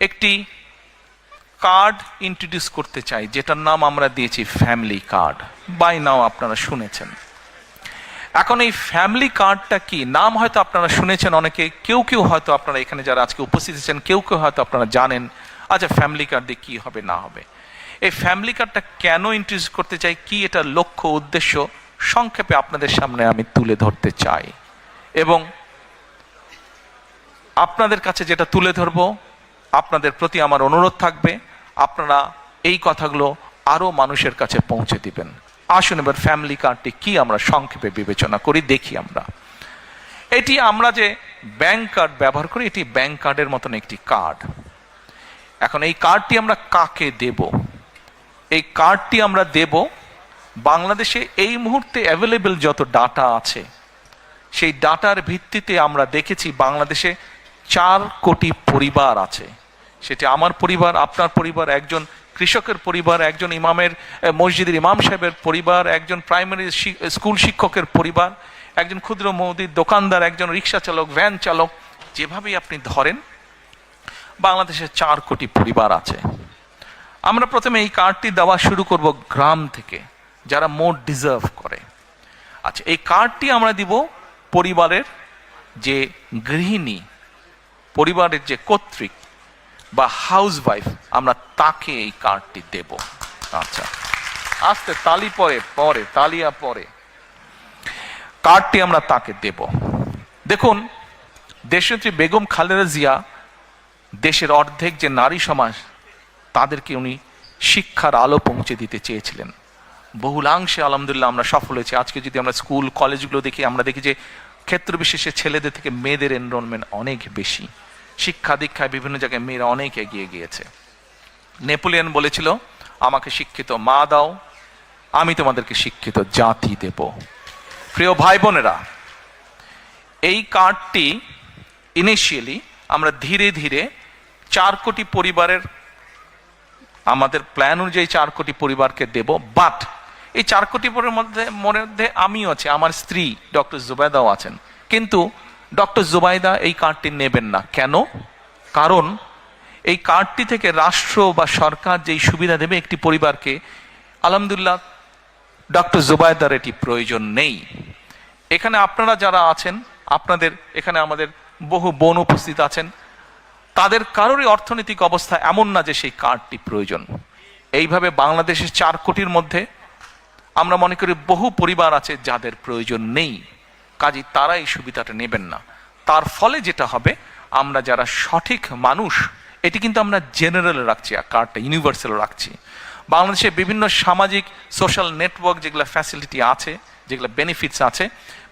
একটি card introduce করতে চাই, যেটার নাম আমরা দিয়েছি ফ্যামিলি কার্ড। বাই নাও আপনারা শুনেছেন। এখন এই ফ্যামিলি কার্ডটা কি, নাম হয়তো আপনারা শুনেছেন অনেকে, কেউ কেউ হয়তো আপনারা এখানে যারা আজকে উপস্থিত আছেন কেউ কেউ হয়তো আপনারা জানেন। আচ্ছা, ফ্যামিলি কার্ড দিয়ে কি হবে না হবে, এই ফ্যামিলি কার্ডটা কেন ইন্ট্রোডিউস করতে চাই, কি এটার লক্ষ্য উদ্দেশ্য সংক্ষেপে আপনাদের সামনে আমি তুলে ধরতে চাই। এবং আপনাদের কাছে যেটা তুলে ধরবো, আপনাদের প্রতি আমার অনুরোধ থাকবে আপনারা এই কথাগুলো আরো মানুষের কাছে পৌঁছে দিবেন। আসুন এবার ফ্যামিলি কার্ডটি কি আমরা সংক্ষেপে বিবেচনা করি, দেখি আমরা। এটি আমরা যে ব্যাংক কার্ড ব্যবহার করি, এটি ব্যাংক কার্ডের মতন একটি কার্ড। এখন এই কার্ডটি আমরা কাকে দেব? এই কার্ডটি আমরা দেব বাংলাদেশে এই মুহূর্তে অ্যাভেলেবেল যত ডাটা আছে সেই ডাটার ভিত্তিতে আমরা দেখেছি বাংলাদেশে 4 কোটি পরিবার আছে। সেটি আমার পরিবার, আপনার পরিবার, একজন কৃষকের পরিবার, একজন ইমামের মসজিদের ইমাম সাহেবের পরিবার, একজন প্রাইমারি স্কুল শিক্ষকের পরিবার, একজন ক্ষুদ্র মুদির দোকানদার, একজন রিক্সা চালক, ভ্যান চালক, যেভাবেই আপনি ধরেন বাংলাদেশে 4 কোটি পরিবার আছে। আমরা প্রথমে এই কার্ডটি দেওয়া শুরু করব গ্রাম থেকে, যারা মোর ডিজার্ভ করে। আচ্ছা, এই কার্ডটি আমরা দিব পরিবারের যে গৃহিণী, পরিবারের যে কর্ত্রী বা হাউস ওয়াইফ, আমরা তাকে এই কার্ডটি দেব। আচ্ছা, আস্তে তালি পরে তালিয়া পরে কার্ডটি আমরা তাকে দেব। দেখুন, দেশনেত্রী বেগম খালেদা জিয়া দেশের অর্ধেক যে নারী সমাজ তাদেরকে উনি শিক্ষার আলো পৌঁছে দিতে চেয়েছিলেন। বহুলাংশে আলহামদুলিল্লাহ আমরা সফল হয়েছি। আজকে যদি আমরা স্কুল কলেজগুলো দেখি, আমরা দেখি যে ক্ষেত্র বিশেষে ছেলেদের থেকে মেয়েদের এনরোলমেন্ট অনেক বেশি। শিক্ষা দীক্ষায় বিভিন্ন জায়গায় মেয়েরা অনেক এগিয়ে গিয়েছে। নেপোলিয়ন বলেছিল, আমাকে শিক্ষিত মা দাও, আমি তোমাদেরকে শিক্ষিত জাতি দেব। প্রিয় ভাই বোনেরা, এই কার্ডটি ইনিশিয়ালি আমরা ধীরে ধীরে 4 কোটি পরিবারের, আমাদের প্ল্যান অনুযায়ী 4 কোটি পরিবারকে দেব। বাট এই 4 কোটি পরিবারের মধ্যে আমিও আছি, আমার স্ত্রী ডক্টর জুবাইদাও আছেন। কিন্তু ডক্টর জুবাইদা এই কার্ডটি নেবেন না। কেন? কারণ এই কার্ডটি থেকে রাষ্ট্র বা সরকার যেই সুবিধা দেবে একটি পরিবারকে, আলহামদুলিল্লাহ ডক্টর জুবাইদার এটি প্রয়োজন নেই। এখানে আপনারা যারা আছেন, আপনাদের এখানে আমাদের বহু বোন উপস্থিত আছেন, তাদের কারোরই অর্থনৈতিক অবস্থা এমন না যে সেই কার্ডটি প্রয়োজন। এইভাবে বাংলাদেশের 4 কোটির মধ্যে আমরা মনে করি বহু পরিবার আছে যাদের প্রয়োজন নেই, কাজেই তারা এই সুবিধাটা নেবেন না। তার ফলে যেটা হবে, আমরা যারা সঠিক মানুষ, এটি কিন্তু আমরা জেনারেল রাখছি, আর কার্ডটা ইউনিভার্সাল রাখছি। বাংলাদেশে বিভিন্ন সামাজিক সোশ্যাল নেটওয়ার্ক যেগুলো ফ্যাসিলিটি আছে, যেগুলো বেনিফিটস আছে,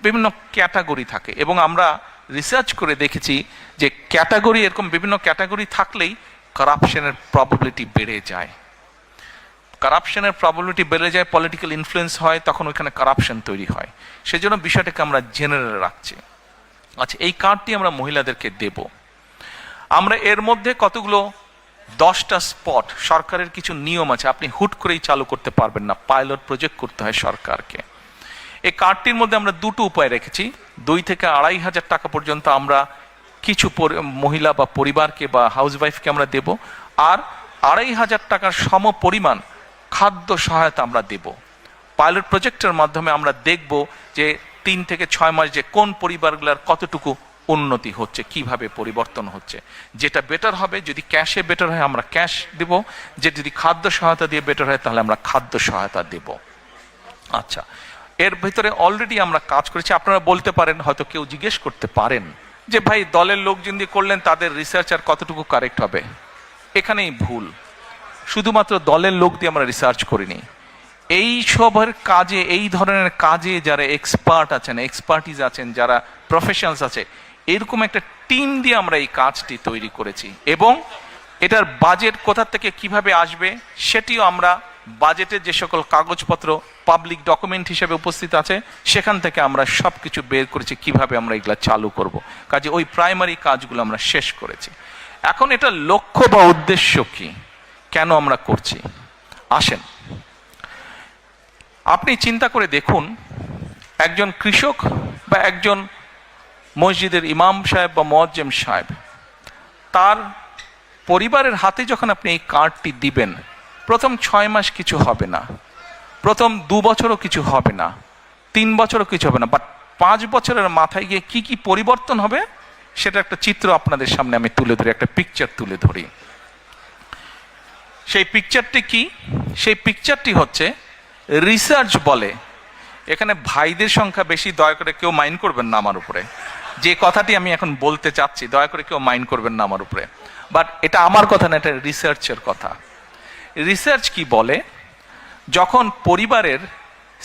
বিভিন্ন ক্যাটাগরি থাকে। এবং আমরা রিসার্চ করে দেখেছি যে ক্যাটাগরি, এরকম বিভিন্ন ক্যাটাগরি থাকলেই কারাপশনের প্রবাবিলিটি বেড়ে যায়। কারাপশনের প্রবাবিলিটি বেড়ে যায়, পলিটিক্যাল ইনফ্লুয়েন্স হয়, তখন ওইখানে কারাপশন তৈরি হয়। সেজন্য বিষয়টাকে আমরা জেনারেল রাখছি। আচ্ছা, এই কার্ডটি আমরা মহিলাদেরকে দেব। আমরা এর মধ্যে কতগুলো 10টা স্পট, সরকারের কিছু নিয়ম আছে, আপনি হুট করেই চালু করতে পারবেন না, পাইলট প্রজেক্ট করতে হয় সরকারকে। এই কার্ডটির মধ্যে আমরা 2টো উপায় রেখেছি। 2 থেকে 2,500 টাকা পর্যন্ত আমরা কিছু মহিলা বা পরিবারকে বা হাউস ওয়াইফকে আমরা দেব, আর 2,500 টাকার সম পরিমাণ খাদ্য সহায়তা আমরা দেব। পাইলট প্রজেক্টের মাধ্যমে আমরা দেখব যে 3 থেকে 6 মাস যে কোন পরিবারগুলোর কতটুকু উন্নতি হচ্ছে, কিভাবে পরিবর্তন হচ্ছে। যেটা বেটার হবে, যদি ক্যাশে বেটার হয় আমরা ক্যাশ দেব, যে যদি খাদ্য সহায়তা দিয়ে বেটার হয় তাহলে আমরা খাদ্য সহায়তা দেব। আচ্ছা, এর ভিতরে অলরেডি আমরা কাজ করেছি। আপনারা বলতে পারেন, হয়তো কেউ জিজ্ঞেস করতে পারেন যে ভাই, দলের লোকজন দিয়ে করলেন, তাদের রিসার্চ আর কতটুকু কারেক্ট হবে? এখানেই ভুল। শুধুমাত্র দলের লোক দিয়ে আমরা রিসার্চ করিনি। এই সবের কাজে, এই ধরনের কাজে যারা এক্সপার্ট আছেন, এক্সপার্টিজ আছেন, যারা প্রফেশনালস আছে, এরকম একটা টিম দিয়ে আমরা এই কাজটি তৈরি করেছি। এবং এটার বাজেট কোথা থেকে কিভাবে আসবে সেটিও আমরা, বাজেটের যে সকল কাগজপত্র পাবলিক ডকুমেন্ট হিসেবে উপস্থিত আছে, সেখান থেকে আমরা সবকিছু বের করেছি কিভাবে আমরা এগুলা চালু করব। কাজে ওই প্রাইমারি কাজগুলো আমরা শেষ করেছি। এখন এটা লক্ষ্য বা উদ্দেশ্য কি, কেন আমরা করছি, আসেন আপনি চিন্তা করে দেখুন। একজন কৃষক বা একজন মসজিদের ইমাম সাহেব বা মুয়াজ্জিম সাহেব, তার পরিবারের হাতে যখন আপনি এই কার্ডটি দিবেন, প্রথম 6 মাস কিছু হবে না, প্রথম 2 বছরও কিছু হবে না, 3 বছরও কিছু হবে না, বাট 5 বছরের মাথায় গিয়ে কি কি পরিবর্তন হবে সেটা একটা চিত্র আপনাদের সামনে আমি তুলে ধরি, একটা পিকচার তুলে ধরি। সেই পিকচারটি কি? সেই পিকচারটি হচ্ছে, রিসার্চ বলে, এখানে ভাইদের সংখ্যা বেশি, দয়া করে কেউ মাইন্ড করবেন না আমার উপরে, যে কথাটি আমি এখন বলতে চাচ্ছি দয়া করে কেউ মাইন্ড করবেন না আমার উপরে, বাট এটা আমার কথা না, এটা রিসার্চের কথা। রিসার্চ কি বলে, যখন পরিবারের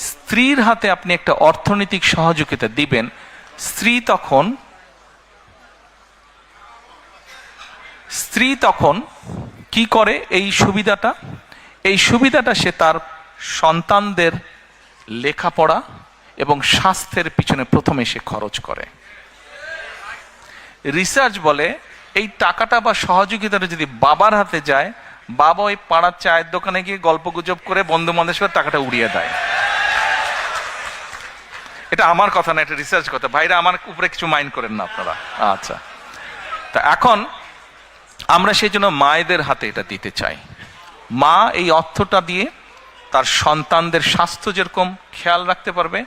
স্ত্রীর হাতে আপনি একটা অর্থনৈতিক সহযোগিতা দিবেন, স্ত্রী তখন কি করে, এই সুবিধাটা সে তার সন্তানদের লেখাপড়া এবং স্বাস্থ্যের পিছনে প্রথমে সে খরচ করে। রিসার্চ বলে, এই টাকাটা বা সহযোগিতাটা যদি বাবার হাতে যায়, বাবা ওই পাড়ার চায়ের দোকানে গিয়ে গল্প গুজব করে বন্ধু বান্ধবের সাথে টাকাটা উড়িয়ে দেয়। এটা আমার কথা না, এটা রিসার্চ কথা। ভাইরা আমার উপরে কিছু মাইন্ড করেন না আপনারা। আচ্ছা, তা এখন আমরা সেই জন্য মায়েদের হাতে এটা দিতে চাই। মা এই অর্থটা দিয়ে তার সন্তানদের স্বাস্থ্য যেরকম খেয়াল রাখতে পারবে,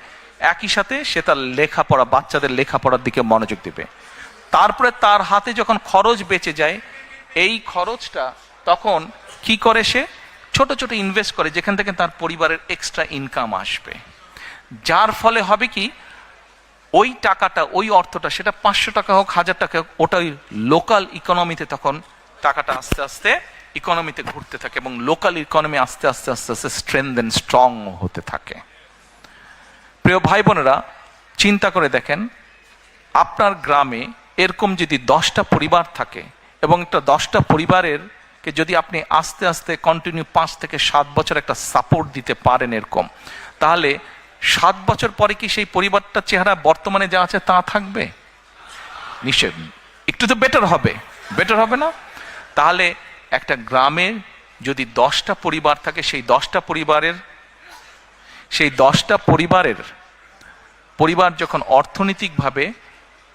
একই সাথে সে তার লেখাপড়া, বাচ্চাদের লেখাপড়ার দিকে মনোযোগ দিবে। তারপরে তার হাতে যখন খরচ বেঁচে যায়, এই খরচটা তখন কি করে, সে ছোট ছোট ইনভেস্ট করে, যেখান থেকে তার পরিবারের এক্সট্রা ইনকাম আসবে। যার ফলে হবে কি, ওই টাকাটা, ওই অর্থটা, সেটা 500 টাকা হোক, 1000 টাকা হোক, ওটাই লোকাল ইকোনমিতে তখন টাকাটা আস্তে আস্তে ইকোনমিতে ঘুরতে থাকে এবং লোকাল ইকোনমি আস্তে আস্তে আস্তে আস্তে স্ট্রেংথেন, স্ট্রং হতে থাকে। প্রিয় ভাই বোনেরা, চিন্তা করে দেখেন, আপনার গ্রামে এরকম যদি 10টা পরিবার থাকে এবং একটা 10টা পরিবারের কে যদি আপনি আস্তে আস্তে কন্টিনিউ 5 থেকে 7 বছর একটা সাপোর্ট দিতে পারেন এরকম, তাহলে 7 বছর পরে কি সেই পরিবারটার চেহারা বর্তমানে যা আছে তা থাকবে? নিশ্চয় একটু তো বেটার হবে না? তাহলে একটা গ্রামে যদি 10টা পরিবার থাকে, সেই 10টা পরিবার যখন অর্থনৈতিকভাবে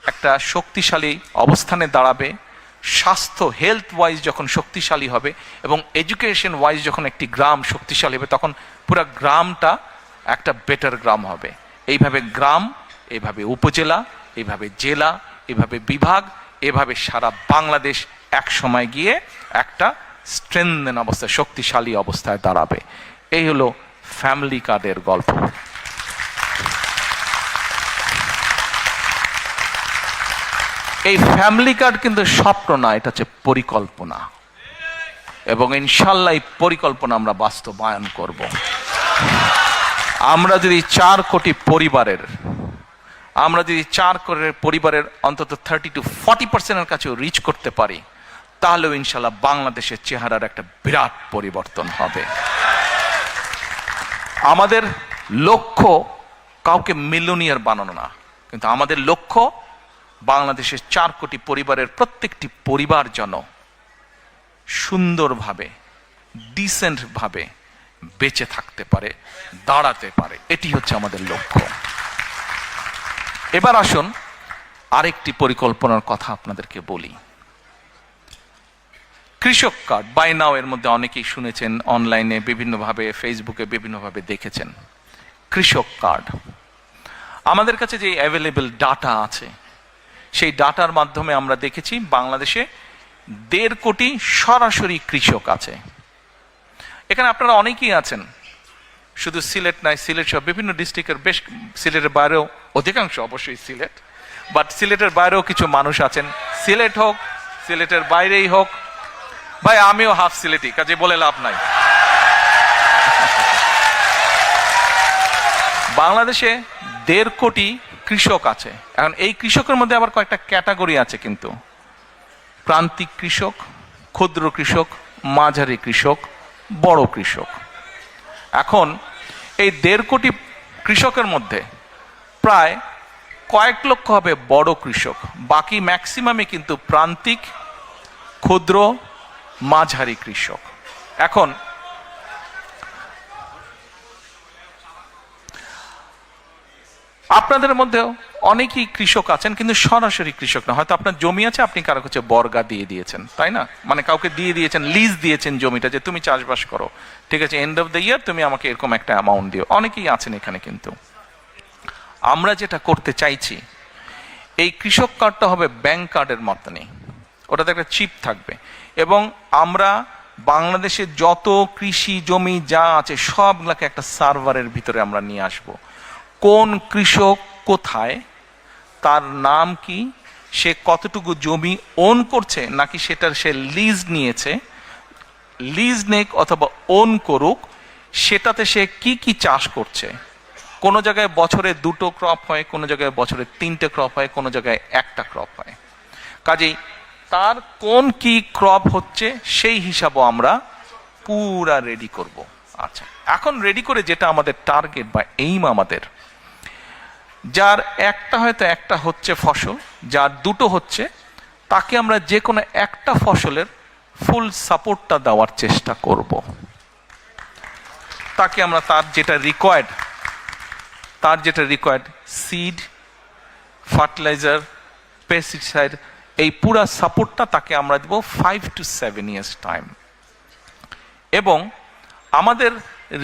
একটা শক্তিশালী অবস্থানে দাঁড়াবে, স্বাস্থ্য হেলথ ওয়াইজ যখন শক্তিশালী হবে এবং এডুকেশন ওয়াইজ যখন একটি গ্রাম শক্তিশালী হবে, তখন পুরো গ্রামটা একটা বেটার গ্রাম হবে। এইভাবে গ্রাম, এইভাবে উপজেলা, এইভাবে জেলা, এইভাবে বিভাগ, এভাবে সারা বাংলাদেশ এক সময় গিয়ে একটা স্ট্রেংথেন অবস্থায়, শক্তিশালী অবস্থায় দাঁড়াবে। এই হলো ফ্যামিলি কার্ডের গল্প। এই ফ্যামিলি কার্ড কিন্তু স্বপ্ন না, এটা হচ্ছে পরিকল্পনা, এবং ইনশাল্লাহ এই পরিকল্পনা আমরা বাস্তবায়ন করব। আমরা যদি 4 কোটি পরিবারের অন্তত 30 to 40% কাছেও রিচ করতে পারি, তাহলেও ইনশাল্লাহ বাংলাদেশের চেহারার একটা বিরাট পরিবর্তন হবে। আমাদের লক্ষ্য কাউকে মিলিয়নিয়ার বানানো না, কিন্তু আমাদের লক্ষ্য বাংলাদেশের 4 কোটি পরিবারের প্রত্যেকটি পরিবার যেন সুন্দরভাবে, ডিসেন্ট ভাবে বেঁচে থাকতে পারে, দাঁড়াতে পারে। এটি হচ্ছে আমাদের লক্ষ্য। এবার আসুন আরেকটি পরিকল্পনার কথা আপনাদেরকে বলি। কৃষক কার্ড, বাই নাও এর মধ্যে অনেকেই শুনেছেন, অনলাইনে বিভিন্নভাবে, ফেসবুকে বিভিন্নভাবে দেখেছেন। কৃষক কার্ড, আমাদের কাছে যে অ্যাভেলেবল ডাটা আছে, সেই ডাটার মাধ্যমে আমরা দেখেছি বাংলাদেশে 1.5 কোটি সরাসরি কৃষক আছে। এখানে আপনারা অনেকেই আছেন, শুধু সিলেট নয়, সিলেট সহ বিভিন্ন ডিস্ট্রিক্টের, বেশ সিলেটের বাইরেও, অধিকাংশ অবশ্যই সিলেট, বাট সিলেটের বাইরেও কিছু মানুষ আছেন। সিলেট হোক, সিলেটের বাইরেই হোক, ভাই আমিও হাফ সিলেটি, কাজে বলে লাভ নাই। বাংলাদেশে 1.5 কোটি কৃষক আছে। এখন এই কৃষকের মধ্যে আবার কয়েকটা ক্যাটাগরি আছে কিন্তু, প্রান্তিক কৃষক, ক্ষুদ্র কৃষক, মাঝারি কৃষক, বড় কৃষক। এখন এই 1.5 কোটি কৃষকের মধ্যে প্রায় কয়েক লক্ষ হবে বড় কৃষক, বাকি ম্যাক্সিমামে কিন্তু প্রান্তিক, ক্ষুদ্র, মাঝারি কৃষক। এখন আপনাদের মধ্যেও অনেকেই কৃষক আছেন কিন্তু সরাসরি কৃষক না, হয়তো আপনার জমি আছে, আপনি কারো কাছে বর্গা দিয়ে দিয়েছেন, তাই না? মানে কাউকে দিয়ে দিয়েছেন, লিজ দিয়েছেন জমিটা, যে তুমি চাষবাস করো, ঠিক আছে, এন্ড অফ দ্য ইয়ার তুমি আমাকে এরকম একটা অ্যামাউন্ট দিও। অনেকেই আছেন এখানে। কিন্তু আমরা যেটা করতে চাইছি, এই কৃষক কার্ডটা হবে ব্যাংক কার্ডের মতনই, ওটাতে একটা চিপ থাকবে, এবং আমরা বাংলাদেশে যত কৃষি জমি যা আছে সবগুলোকে একটা সার্ভারের ভিতরে আমরা নিয়ে আসব। কোন কৃষক কোথায়, তার নাম কি, সে কতটুকু জমি ওন করছে, নাকি সেটার সে লিজ নিয়েছে, লিজ নেক অথবা ওন করুক, সেটাতে সে কি কি চাষ করছে। কোনো জায়গায় বছরে 2টো ক্রপ হয়, কোনো জায়গায় বছরে 3টে ক্রপ হয়, কোনো জায়গায় 1টা ক্রপ হয়। কাজেই তার কোন কি ক্রপ হচ্ছে সেই হিসাবও আমরা পুরা রেডি করব। আচ্ছা, এখন রেডি করে যেটা আমাদের টার্গেট বা এইম, আমাদের যার একটা হয়তো একটা হচ্ছে ফসল, যার 2টো হচ্ছে, তাকে আমরা যে কোনো একটা ফসলের ফুল সাপোর্টটা দেওয়ার চেষ্টা করব। তাকে আমরা তার যেটা রিকোয়ার্ড সিড, ফার্টিলাইজার, পেস্টিসাইড, এই পুরা সাপোর্টটা তাকে আমরা দেব 5 to 7 years টাইম। এবং আমাদের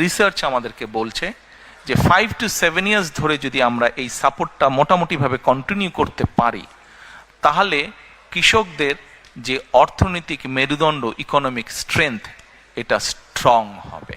রিসার্চ আমাদেরকে বলছে যে 5 to 7 years ধরে যদি আমরা এই সাপোর্টটা মোটামুটিভাবে কন্টিনিউ করতে পারি, তাহলে কৃষকদের যে অর্থনৈতিক মেরুদণ্ড, ইকোনমিক স্ট্রেংথ, এটা স্ট্রং হবে।